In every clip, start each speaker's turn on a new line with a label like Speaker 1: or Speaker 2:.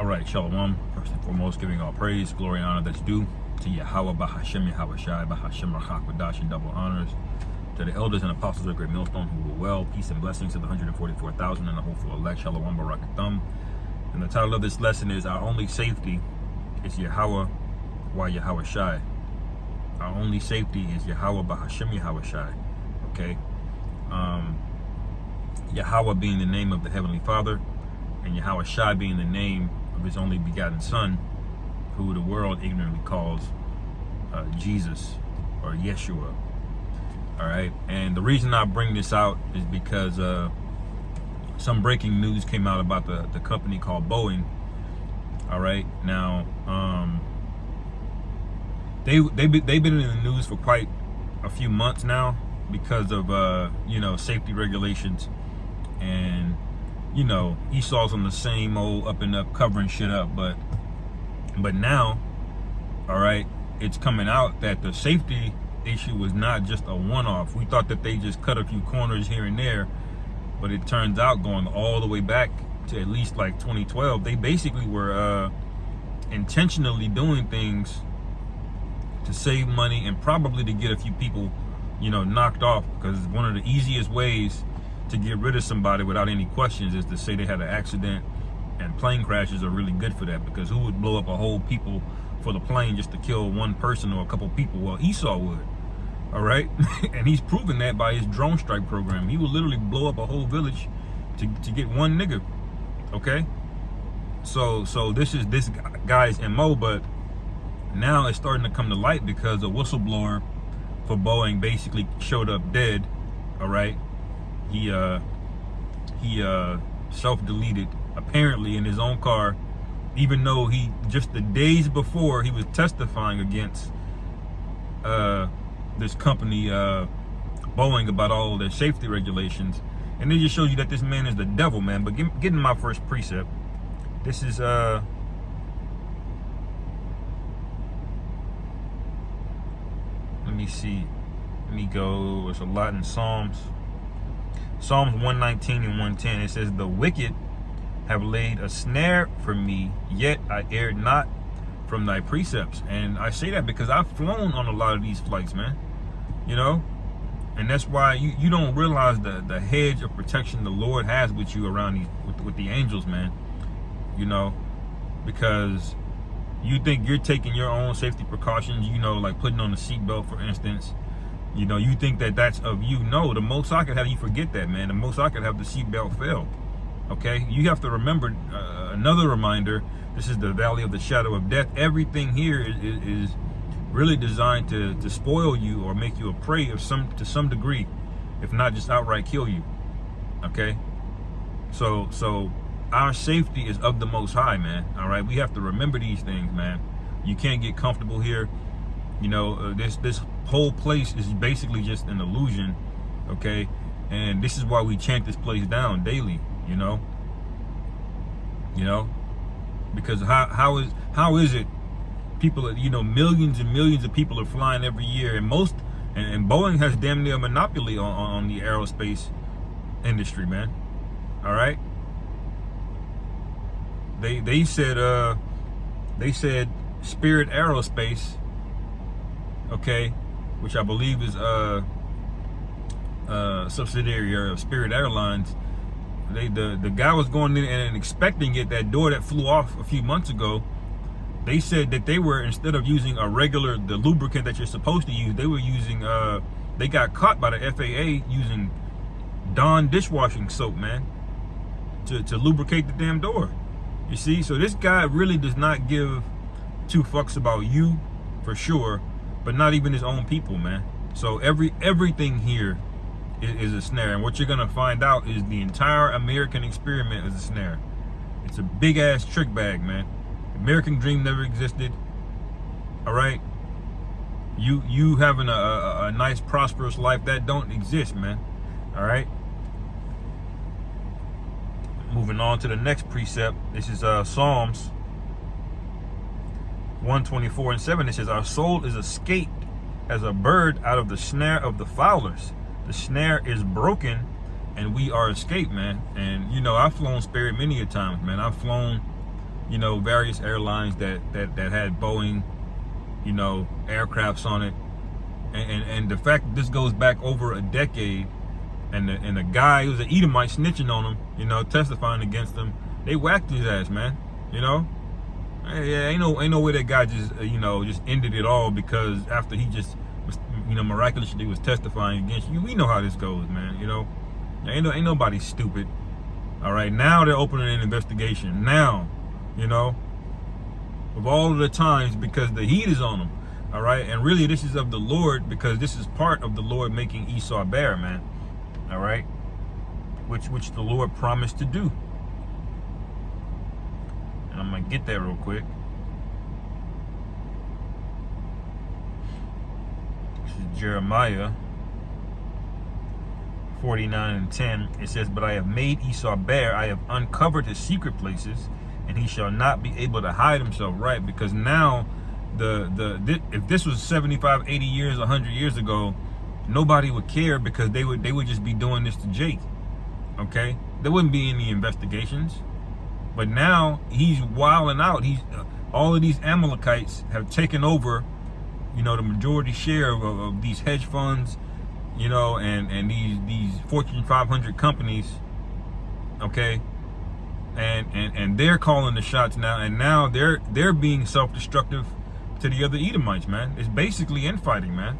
Speaker 1: right, Shalom. First and foremost, giving all praise, glory, and honor that's due to Yahweh, Bahashem, Yahweh Shai, Bahashem, Rachak, Wadash, and double honors. To the elders and apostles of Great Millstone who were well, peace and blessings to the 144,000 and the hopeful elect, Shalom, Barakathum. And the title of this lesson is Our Only Safety is Yahweh, why Yahweh Shai. Our only safety is Yahweh, Bahashem, Yahweh Shai. Okay? Yahweh being the name of the Heavenly Father, and Yahweh Shai being the name of his only begotten Son, who the world ignorantly calls Jesus or Yeshua. All right, and the reason I bring this out is because some breaking news came out about the company called Boeing. All right, now they've been in the news for quite a few months now because of safety regulations, and Esau's on the same old up and up covering shit up, but now, all right, it's coming out that the safety issue was not just a one-off. We thought that they just cut a few corners here and there, but it turns out going all the way back to at least like 2012, they basically were intentionally doing things to save money and probably to get a few people, knocked off, because one of the easiest ways to get rid of somebody without any questions is to say they had an accident, and plane crashes are really good for that, because who would blow up a whole people for the plane just to kill one person or a couple people? Well, Esau would. All right. And he's proven that by his drone strike program. He would literally blow up a whole village to get one nigga. Okay. So this is this guy's MO, but now it's starting to come to light because a whistleblower for Boeing basically showed up dead. All right. He self-deleted apparently in his own car, even though he just the days before he was testifying against this company Boeing about all of their safety regulations. And it just shows you that this man is the devil, man. But getting my first precept, this is let me see, let me go, it's a lot in Psalms 119 and 110. It says, the wicked have laid a snare for me, yet I erred not from thy precepts. And I say that because I've flown on a lot of these flights, man. And that's why you don't realize the hedge of protection the Lord has with you around these with the angels, man. Because you think you're taking your own safety precautions, like putting on the seatbelt, for instance. You think that that's of you. No, the most I could have you forget that, man. The most I could have the seatbelt fail. Okay, you have to remember another reminder. This is the valley of the shadow of death. Everything here is really designed to spoil you or make you a prey of to some degree, if not just outright kill you. Okay, so our safety is of the Most High, man. All right, we have to remember these things, man. You can't get comfortable here. This whole place is basically just an illusion. Okay, and this is why we chant this place down daily. Because how is it people, millions and millions of people are flying every year, and Boeing has damn near a monopoly on the aerospace industry, man. All right, they said Spirit Aerospace, okay, which I believe is a subsidiary of Spirit Airlines. The guy was going in and expecting it. That door that flew off a few months ago, they said that they were, instead of using the lubricant that you're supposed to use, they were using they got caught by the FAA using Dawn dishwashing soap, man, to lubricate the damn door. You see, so this guy really does not give two fucks about you, for sure, but not even his own people, man. So everything here is a snare, and what you're gonna find out is the entire American experiment is a snare. It's a big ass trick bag, man. American dream never existed. All right, you having a nice prosperous life, that don't exist, man. All right, moving on to the next precept. This is Psalms 124 and 7. It says, our soul is escaped as a bird out of the snare of the fowlers. The snare is broken and we are escaped, man. And I've flown Spirit many a times, man. I've flown you know, various airlines that had Boeing, you know, aircrafts on it, and the fact that this goes back over a decade, and the guy who was an Edomite snitching on him, you know, testifying against him, they whacked his ass, man. You know, yeah, ain't no way that guy just you know, just ended it all because after he just was, you know, miraculously was testifying against you. We know how this goes, man. You know, ain't nobody stupid. All right, now they're opening an investigation. Now, you know, of all of the times, because the heat is on them. All right, and really this is of the Lord, because this is part of the Lord making Esau bare, man. All right, which the Lord promised to do. And I'm gonna get that real quick. This is Jeremiah 49:10. It says, "But I have made Esau bare, I have uncovered his secret places, and he shall not be able to hide himself." Right, because now if this was 75, 80 years, 100 years ago, nobody would care, because they would just be doing this to Jake. Okay, there wouldn't be any investigations. But now he's wilding out. He's all of these Amalekites have taken over, you know, the majority share of these hedge funds, you know, and these Fortune 500 companies. Okay, and they're calling the shots now, and now they're being self-destructive to the other Edomites, man. It's basically infighting, man.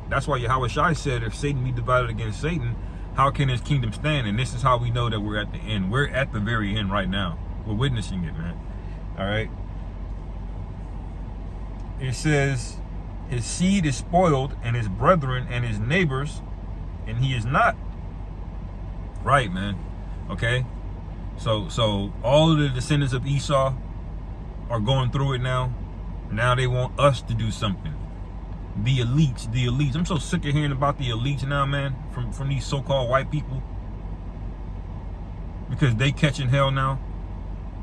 Speaker 1: That's why Yahweh Shai said, if Satan be divided against Satan, how can his kingdom stand? And this is how we know that we're at the end. We're at the very end right now. We're witnessing it, man. All right. It says, his seed is spoiled, and his brethren and his neighbors, and he is not. Right, man. Okay. So all of the descendants of Esau are going through it now. Now they want us to do something. The elites. I'm so sick of hearing about the elites now, man, from these so-called white people. Because they catching hell now.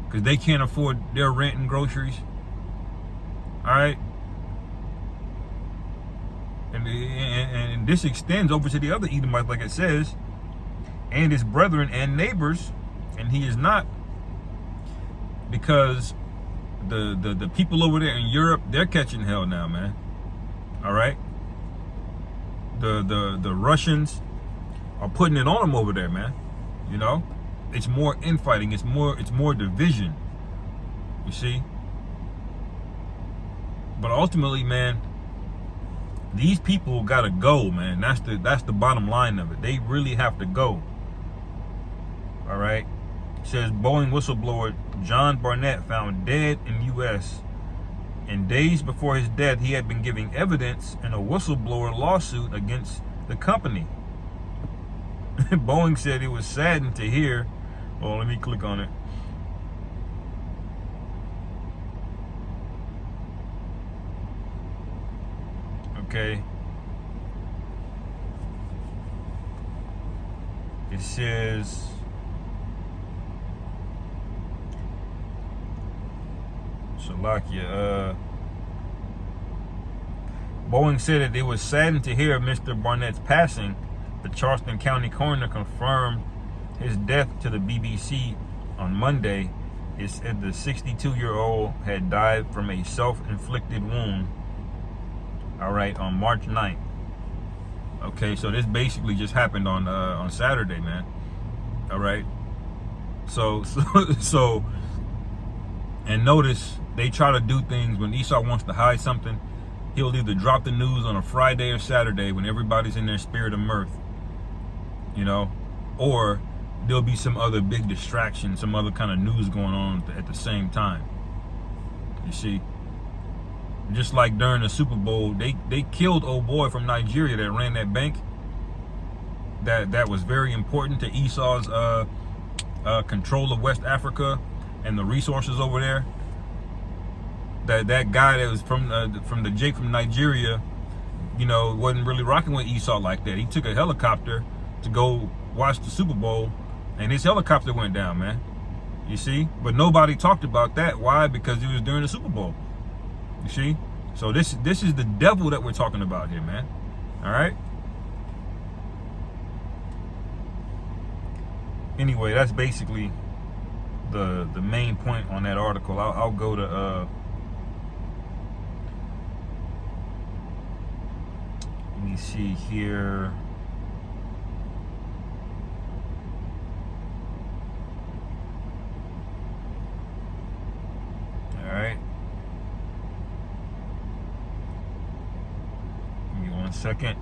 Speaker 1: Because they can't afford their rent and groceries. All right. And this extends over to the other Edomites, like it says, and his brethren and neighbors, and he is not. Because the people over there in Europe, they're catching hell now, man. All right. The Russians are putting it on them over there, man. You know, it's more infighting. It's more division. You see. But ultimately, man, these people gotta go, man. That's the bottom line of it. They really have to go. All right. It says Boeing whistleblower John Barnett found dead in U.S. And days before his death, he had been giving evidence in a whistleblower lawsuit against the company. Boeing said it was saddened to hear. Oh, let me click on it. Okay. It says, Salakia, Boeing said that it was saddened to hear of Mr. Barnett's passing. The Charleston County coroner confirmed his death to the BBC on Monday. It said the 62-year-old had died from a self-inflicted wound. All right, on March 9th. Okay, so this basically just happened on Saturday, man. All right. So, and notice they try to do things when Esau wants to hide something. He'll either drop the news on a Friday or Saturday when everybody's in their spirit of mirth, you know, or there'll be some other big distraction, some other kind of news going on at the same time. You see, just like during the Super Bowl, they killed old boy from Nigeria that ran that bank. That was very important to Esau's control of West Africa and the resources over there. That guy that was from the Jake from Nigeria, you know, wasn't really rocking with Esau like that. He took a helicopter to go watch the Super Bowl, and his helicopter went down, man. You see? But nobody talked about that. Why? Because it was during the Super Bowl. You see? So this is the devil that we're talking about here, man. All right? Anyway, that's basically the main point on that article. I'll go to let me see here. All right. Give me 1 second.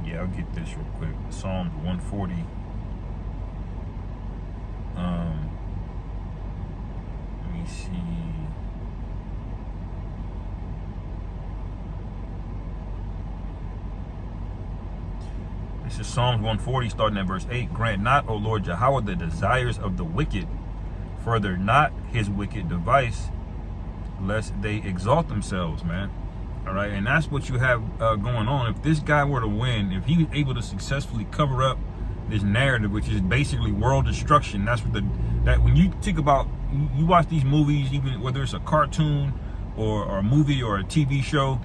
Speaker 1: Yeah, I'll get this real quick. Psalms 140. Let me see. This is Psalms 140, starting at verse 8. Grant not, O Lord Yahweh, the desires of the wicked. Further not his wicked device, lest they exalt themselves, man. All right, and that's what you have going on. If this guy were to win, if he was able to successfully cover up this narrative, which is basically world destruction, that's what that when you think about, you watch these movies, even whether it's a cartoon or a movie or a TV show,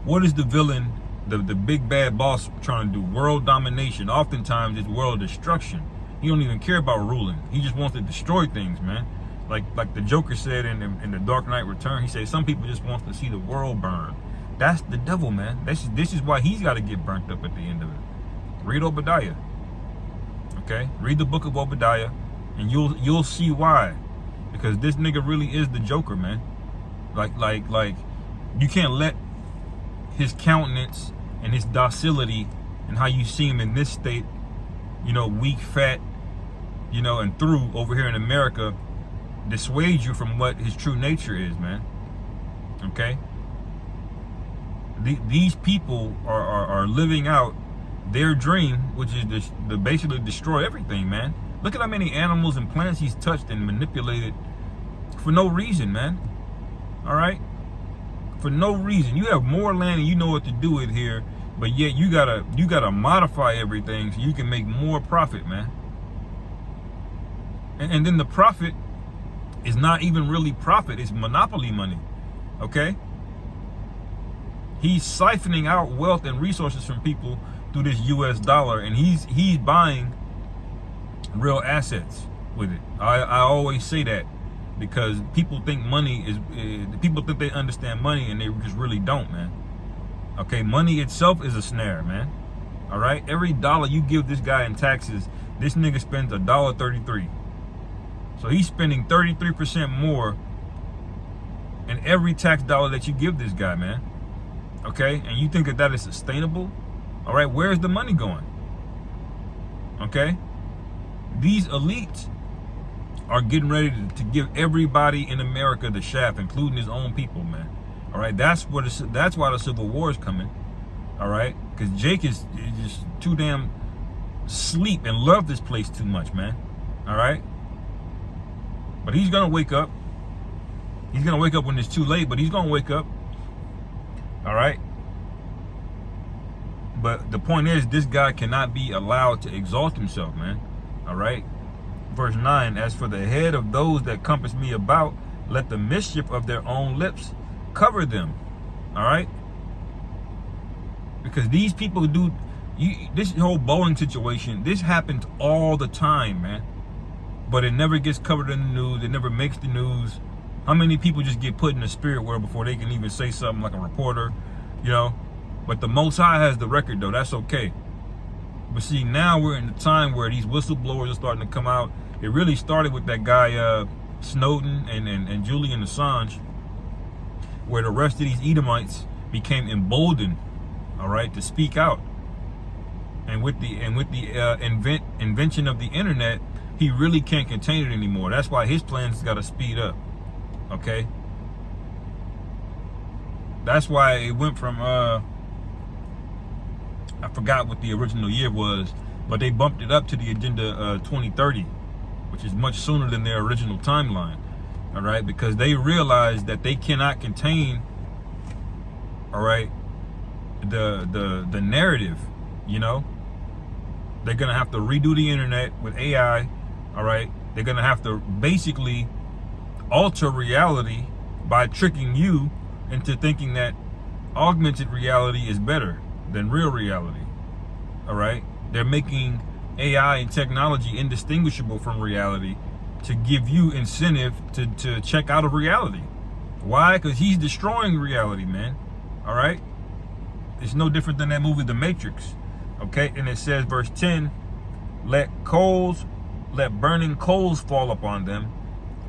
Speaker 1: what is the villain, the big bad boss trying to do? World domination. Oftentimes it's world destruction. He don't even care about ruling. He just wants to destroy things, man. Like the Joker said in the Dark Knight Return, he said some people just want to see the world burn. That's the devil, man. This is why he's got to get burnt up at the end of it. Read Obadiah, okay? Read the book of Obadiah, and you'll see why. Because this nigga really is the Joker, man. Like you can't let his countenance and his docility and how you see him in this state, you know, weak, fat, you know, and through over here in America, dissuade you from what his true nature is, man. Okay? These people are living out their dream, which is to basically destroy everything, man. Look at how many animals and plants he's touched and manipulated for no reason, man. All right? For no reason. You have more land and you know what to do with here, but yet you gotta modify everything so you can make more profit, man. And then the profit is not even really profit, it's monopoly money. Okay? He's siphoning out wealth and resources from people through this US dollar, and he's buying real assets with it. I always say that because people think money is people think they understand money and they just really don't, man. Okay, money itself is a snare, man. All right, every dollar you give this guy in taxes, this nigga spends $1.33. So he's spending 33% more in every tax dollar that you give this guy, man. Okay, and you think that is sustainable? All right, where's the money going? Okay, these elites are getting ready to give everybody in America the shaft, including his own people, man. All right, that's why the Civil War is coming. All right, because Jake is just too damn sleep and love this place too much, man. All right, but he's gonna wake up. He's gonna wake up when it's too late, but he's gonna wake up. All right. But the point is, this guy cannot be allowed to exalt himself, man. All right. Verse 9, as for the head of those that compass me about, let the mischief of their own lips cover them. All right. Because these people do, this whole Boeing situation, this happens all the time, man. But it never gets covered in the news. It never makes the news. How many people just get put in the spirit world before they can even say something like a reporter, you know? But the Most High has the record, though. That's okay. But see, now we're in the time where these whistleblowers are starting to come out. It really started with that guy Snowden and Julian Assange, where the rest of these Edomites became emboldened, all right, to speak out. And with the invention of the internet, he really can't contain it anymore. That's why his plans got to speed up. Okay, that's why it went from I forgot what the original year was, but they bumped it up to the agenda 2030, which is much sooner than their original timeline. All right, because they realized that they cannot contain, all right, the narrative. You know, they're gonna have to redo the internet with AI. All right, they're gonna have to basically alter reality by tricking you into thinking that augmented reality is better than real reality. All right? They're making AI and technology indistinguishable from reality to give you incentive to check out of reality. Why? Because he's destroying reality, man. All right? It's no different than that movie, The Matrix. Okay? And it says, verse 10, let burning coals fall upon them.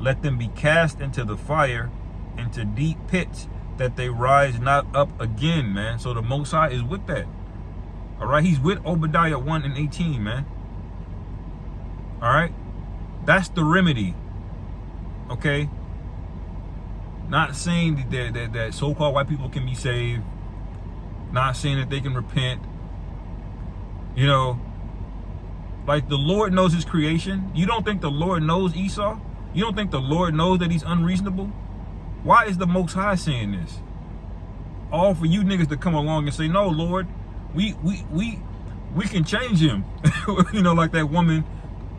Speaker 1: Let them be cast into the fire, into deep pits, that they rise not up again, man. So the Most High is with that. All right? He's with Obadiah 1 and 18, man. All right? That's the remedy. Okay? Not saying that so-called white people can be saved. Not saying that they can repent. You know, like the Lord knows his creation. You don't think the Lord knows Esau? You don't think the Lord knows that he's unreasonable? Why is the Most High saying this? All for you niggas to come along and say, no, Lord, we can change him. You know, like that woman,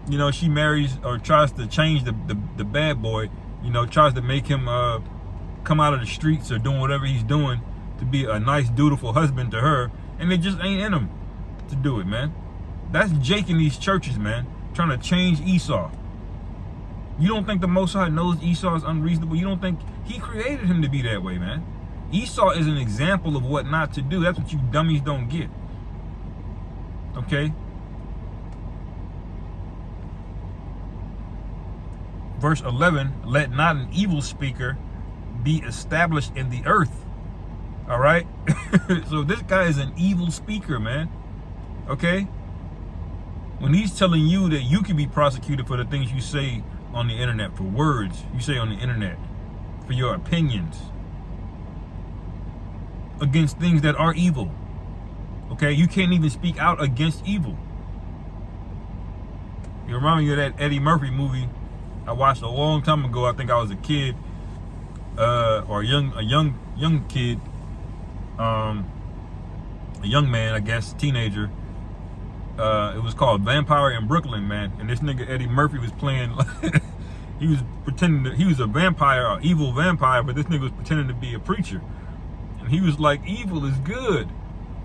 Speaker 1: you know, she marries or tries to change the bad boy, you know, tries to make him come out of the streets or doing whatever he's doing to be a nice, dutiful husband to her, and it just ain't in him to do it, man. That's Jake in these churches, man, trying to change Esau. You don't think the Most High knows Esau is unreasonable? You don't think he created him to be that way, man? Esau is an example of what not to do. That's what you dummies don't get. Okay? Verse 11, let not an evil speaker be established in the earth. All right? So this guy is an evil speaker, man. Okay? When he's telling you that you can be prosecuted for the things you say on the internet, for words you say on the internet, for your opinions, against things that are evil. Okay? You can't even speak out against evil. You remind me of that Eddie Murphy movie I watched a long time ago. I think I was a kid, or a young kid, a young man, I guess, teenager. It was called Vampire in Brooklyn, man. And this nigga Eddie Murphy was playing, he was pretending that he was a vampire, an evil vampire, but this nigga was pretending to be a preacher. And he was like, evil is good,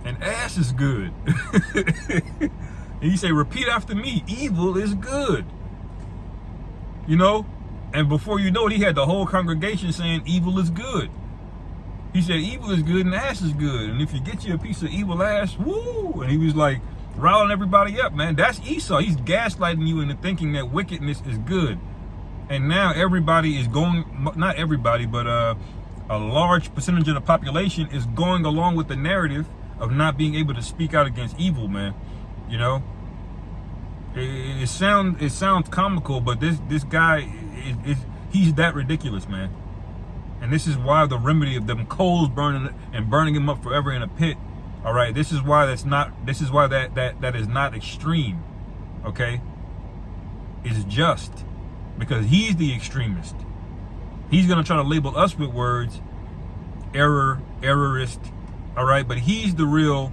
Speaker 1: and ass is good. And he say, repeat after me, evil is good. You know? And before you know it, he had the whole congregation saying evil is good. He said evil is good and ass is good. And if you get you a piece of evil ass, woo! And he was like riling everybody up, man. That's Esau. He's gaslighting you into thinking that wickedness is good. And now everybody is going, not everybody, but a large percentage of the population is going along with the narrative of not being able to speak out against evil, man. You know? It sounds comical, but this guy he's that ridiculous, man. And this is why the remedy of them coals burning him up forever in a pit. All right, this is why that is not extreme. Okay, it's just because he's the extremist. He's gonna try to label us with words, errorist. All right, but he's the real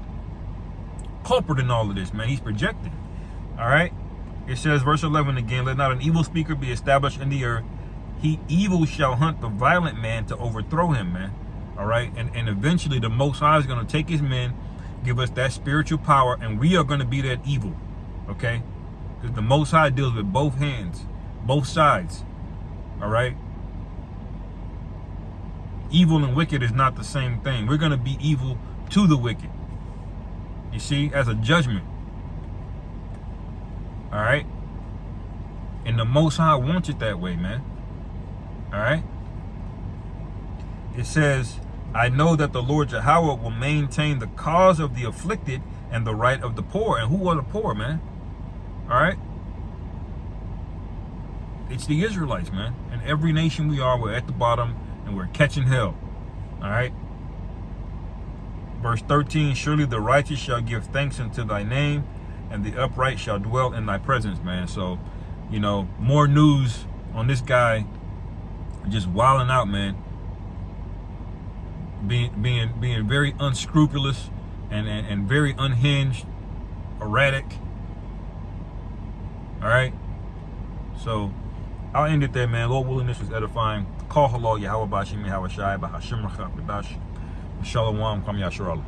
Speaker 1: culprit in all of this, man. He's projecting. All right, it says, verse 11 again, let not an evil speaker be established in the earth. Evil shall hunt the violent man to overthrow him, man. All right, and eventually the Most High is going to take his men, give us that spiritual power, and we are going to be that evil. Okay, because the Most High deals with both hands, both sides. All right, evil and wicked is not the same thing. We're going to be evil to the wicked, you see, as a judgment. All right, and the Most High wants it that way, man. All right, it says, I know that the Lord Yahweh will maintain the cause of the afflicted and the right of the poor. And who are the poor, man? All right, it's the Israelites, man. In every nation we are, we're at the bottom and we're catching hell. All right, verse 13, surely the righteous shall give thanks unto thy name, and the upright shall dwell in thy presence, man. So, you know, more news on this guy just wilding out, man. Being very unscrupulous and very unhinged, erratic. All right. So I'll end it there, man. Lord willing, this was edifying. Call halal Yahweh Bashim Yahweh Shai Bahashim Rachak Badash. Shalom, Kwam Yasharallah.